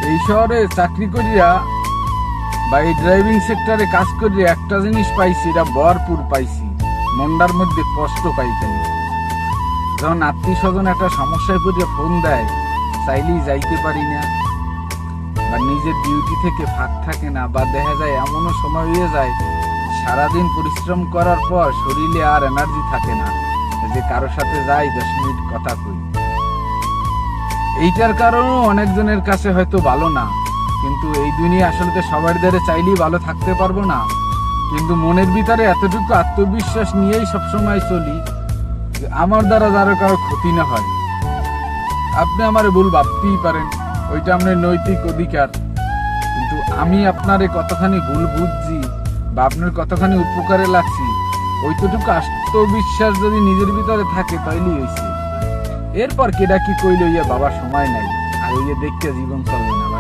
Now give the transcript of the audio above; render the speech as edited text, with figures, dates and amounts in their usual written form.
এই শহরে চাকরি করিয়া বা এই ড্রাইভিং সেক্টরে কাজ করিয়া একটা জিনিস পাইছি, এটা ভরপুর পাইছি, মনটার মধ্যে কষ্ট পাইতেন। যখন আত্মীয় স্বজন একটা সমস্যায় পড়ে ফোন দেয়, চাইলেই যাইতে পারি না, বা নিজের ডিউটি থেকে ফাঁক থাকে না, বা দেখা যায় এমনও সময় হয়ে যায় সারাদিন পরিশ্রম করার পর শরীরে আর এনার্জি থাকে না যে কারোর সাথে যাই 10 মিনিট কথা কই। এইটার কারণও অনেকজনের কাছে হয়তো ভালো না, কিন্তু এই দুনিয়া আসলে সবার দ্বারা চাইলেই ভালো থাকতে পারবো না। কিন্তু মনের ভিতরে এতটুকু আত্মবিশ্বাস নিয়েই সবসময় চলি যে আমার দ্বারা যারা কারো ক্ষতি না হয়। আপনি আমার ভুল ভাবতেই পারেন, ওইটা আপনার নৈতিক অধিকার, কিন্তু আমি আপনারে কতখানি ভুল বুঝছি বা আপনার কতখানি উপকারে লাগছি, ওইটুকু আত্মবিশ্বাস যদি নিজের ভিতরে থাকে তাইলেই হয়েছে। এরপর কেডা কি কইল ইয়া বাবার সময় নাই, আর ওই দেখতে জীবন চলবে না।